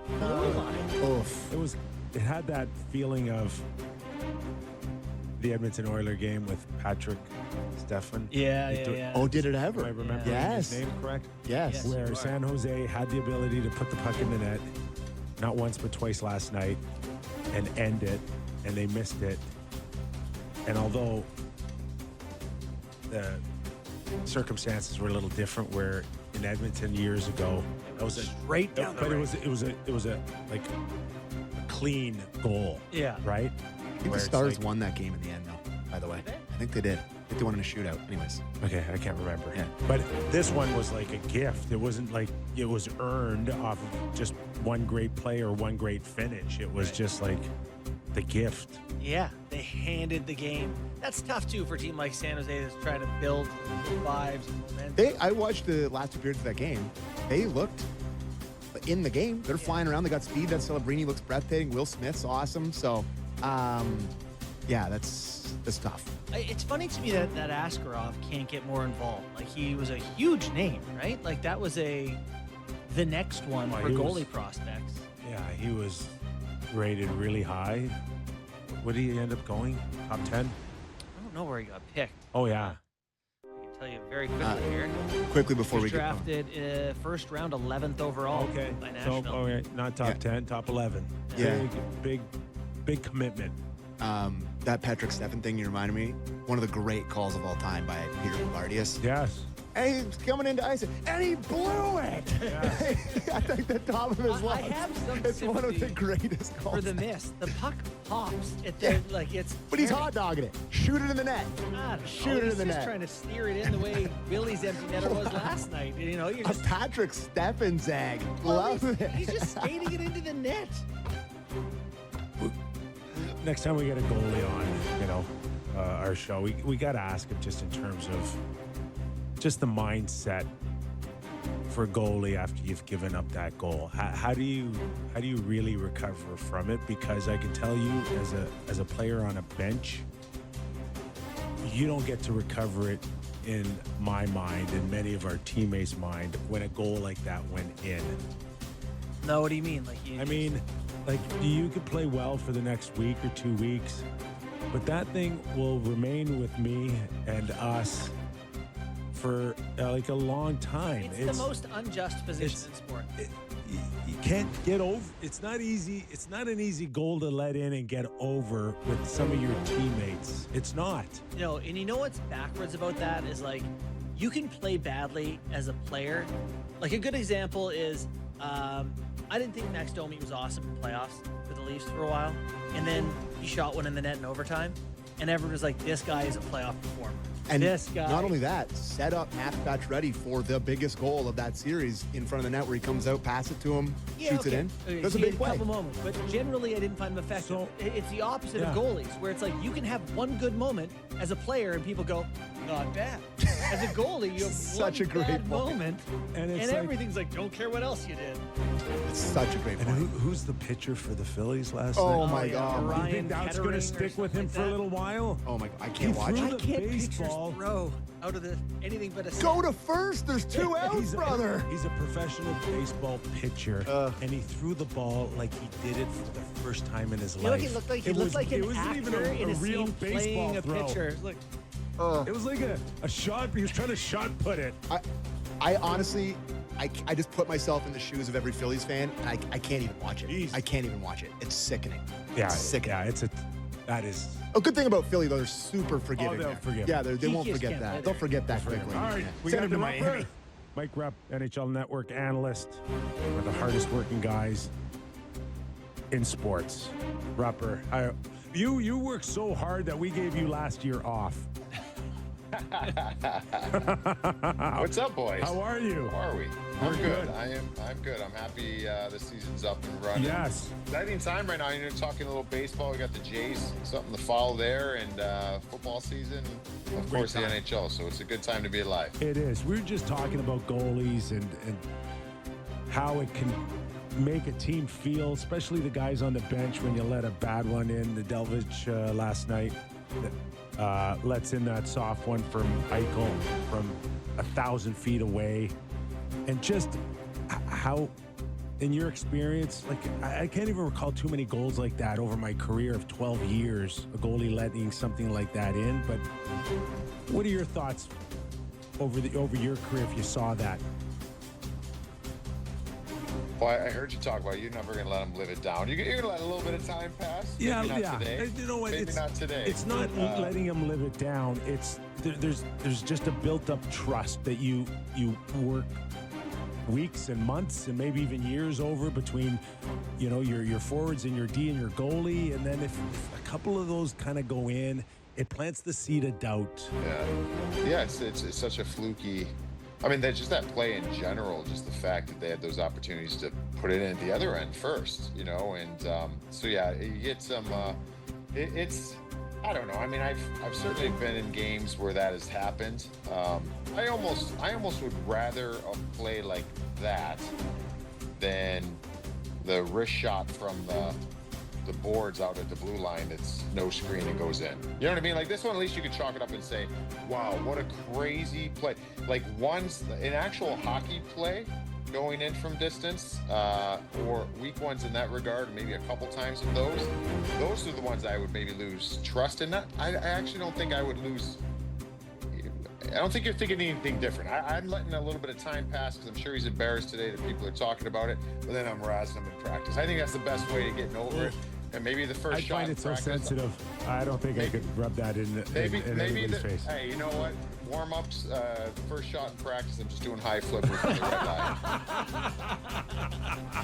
blue line. Oof. It had that feeling of the Edmonton Oiler game with Patrick Stefan. Yeah. Oh, did it ever? Am I remembering Yes. his name correct? Yes. Where you are. San Jose had the ability to put the puck in the net, not once but twice last night, and end it, and they missed it. And although the circumstances were a little different, where in Edmonton years ago, that was Straight down the but ring. it was a like a clean goal. Yeah. Right. I think Where the it's Stars like- won that game in the end, though, by the way. Did they? I think they did. I think they won in a shootout. Anyways. Okay, I can't remember. Yeah. But this one was like a gift. It wasn't like it was earned off of just one great play or one great finish. It was just like the gift. Yeah, they handed the game. That's tough too for a team like San Jose that's trying to build vibes and momentum. I watched the last two periods of that game. They looked in the game. They're flying around. They got speed. That Celebrini looks breathtaking. Will Smith's awesome. So, yeah, that's tough. It's funny to me that Askarov can't get more involved. Like, he was a huge name, right? Like, that was the next one Well, for he goalie was- prospects. Yeah, he was rated really high. What did he end up going? Top 10? I don't know where he got picked. Oh, yeah. I can tell you very quickly here. Quickly before He we was get going. drafted first round, 11th overall Okay. by So, National. okay, not top Yeah. 10, top 11. Yeah. Big commitment. That Patrick Stefan thing you reminded me, one of the great calls of all time by Peter Gulardius. Yes. And he's coming into ice, and he blew it. Yeah. I think the top of his I lungs. have some It's one of the sympathy greatest calls. for the miss. The puck pops at the, like, it's. But he's very- hot dogging it. Shoot it in the net. I don't know. Shoot it in He's the just net. trying to steer it in the way Billy's empty netter was last night. You know, you're A just. Patrick Stefan zag. Well, Love it. he's just skating it into the net. Next time we get a goalie on, our show, we got to ask him just in terms of just the mindset for a goalie after you've given up that goal. How do you really recover from it? Because I can tell you, as a player on a bench, you don't get to recover it in my mind and many of our teammates' mind when a goal like that went in. No, what do you mean? Like, I mean, like, you could play well for the next week or 2 weeks, but that thing will remain with me and us for like a long time. it's the most unjust position in sport. You can't get over. It's not easy. It's not an easy goal to let in and get over with some of your teammates. It's not. And you know what's backwards about that is, like, you can play badly as a player. Like, a good example is, I didn't think Max Domi was awesome in playoffs for the Leafs for a while, and then he shot one in the net in overtime, and everyone was like, "This guy is a playoff performer." And this guy. not only that, set up Matt Pacioretty for the biggest goal of that series in front of the net, where he comes out, pass it to him, shoots it in. That's a He had big play. couple moments, but generally I didn't find him effective. So- It's the opposite Yeah. of goalies, where it's like you can have one good moment as a player, and people go, "Not bad." As a goalie, you have Such one a great bad point. moment, And and it's like- everything's like, "Don't care what else you did." It's such a great And point. who's the pitcher for the Phillies last Oh night? my yeah, God. Do you Ryan think that's going Kettering to or stick with something him like for a that. little while? Oh my! I can't watch threw it. the I can't baseball. pitchers throw out of anything but a Go to first. There's two outs, He's brother. He's a professional baseball pitcher, Ugh. and he threw the ball like he did it for the first time in his You know, life. he looked like It an wasn't even actor in a real scene baseball playing a throw. pitcher. Look, It was like a shot. He was trying to shot put it. I honestly, I just put myself in the shoes of every Phillies fan, and I can't even watch it. Jeez. I can't even watch it. It's sickening. Yeah, It's sickening. yeah. That is. A good thing about Philly, though, they're super forgiving. they'll there. forgive. Yeah, they won't Geekiest forget can't play that. there. They'll forget that quickly. All right, Yeah. we Send got him to the Miami. Miami. Mike Rupp, NHL Network analyst, one of the hardest working guys in sports. Rupper, you worked so hard that we gave you last year off. What's up, boys? How are you? How are we? We're I'm good. good. I'm good. I'm happy the season's up and running. Yes. Exciting time right now. You're talking a little baseball. We got the Jays, something to follow there, and football season. Of Great course, the time. NHL. So it's a good time to be alive. It is. We were just talking about goalies and how it can make a team feel, especially the guys on the bench when you let a bad one in. The Delvich last night lets in that soft one from Eichel from 1,000 feet away. And just how in your experience, like I can't even recall too many goals like that over my career of 12 years, a goalie letting something like that in. But what are your thoughts over your career if you saw that? Well, I heard you talk about you're never going to let them live it down. You're going to let a little bit of time pass. Yeah, Maybe not today. You know what? Maybe not today. It's not letting them live it down. It's there's just a built-up trust that you work weeks and months and maybe even years over between, you know, your forwards and your D and your goalie. And then if a couple of those kind of go in, it plants the seed of doubt. Yeah, it's such a fluky. I mean, that's just that play in general, just the fact that they had those opportunities to put it in at the other end first, you know, and so yeah, you get some. It's I don't know. I mean, I've certainly been in games where that has happened. I almost would rather a play like that than the wrist shot from the boards out at the blue line that's no screen and goes in. You know what I mean? Like this one, at least you could chalk it up and say, wow, what a crazy play. Like an actual hockey play going in from distance, or weak ones in that regard, maybe a couple times of those are the ones I would maybe lose trust in. That I actually don't think I would lose. I don't think you're thinking anything different. I'm letting a little bit of time pass because I'm sure he's embarrassed today that people are talking about it, but then I'm razzing him in practice. I think that's the best way to getting over it. And maybe the first shot. I find it so sensitive. I don't think I could rub that in anybody's face. Hey, you know what? Warm-ups, first shot in practice, I'm just doing high flip with the red line.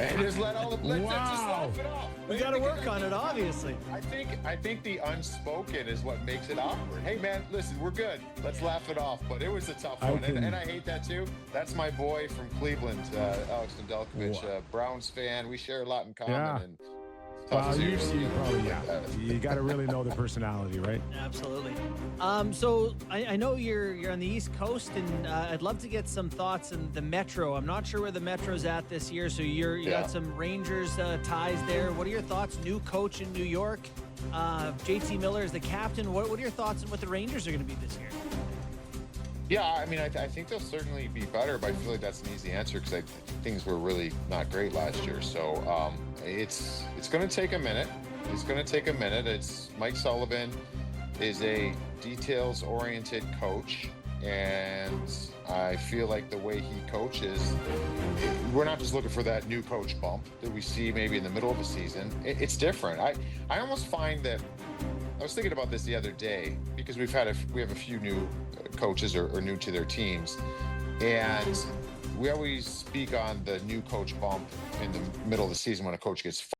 And just let all the just laugh it off. We got to work on it, obviously. I think the unspoken is what makes it awkward. Hey, man, listen, we're good. Let's laugh it off. But it was a tough one, and I hate that too. That's my boy from Cleveland, Alex Nedeljkovic, Browns fan. We share a lot in common. Yeah. And well, you probably, you got to really know the personality, right? Absolutely. So I know you're on the East Coast, and I'd love to get some thoughts on the Metro. I'm not sure where the Metro's at this year, so you got some Rangers ties there. What are your thoughts? New coach in New York, JT Miller is the captain. What are your thoughts on what the Rangers are going to be this year? Yeah, I mean, I think they'll certainly be better, but I feel like that's an easy answer because things were really not great last year. So it's going to take a minute. It's going to take a minute. It's Mike Sullivan is a details-oriented coach, and I feel like the way he coaches, we're not just looking for that new coach bump that we see maybe in the middle of a season. It's different. I almost find that I was thinking about this the other day because we have a few new coaches or new to their teams, and we always speak on the new coach bump in the middle of the season when a coach gets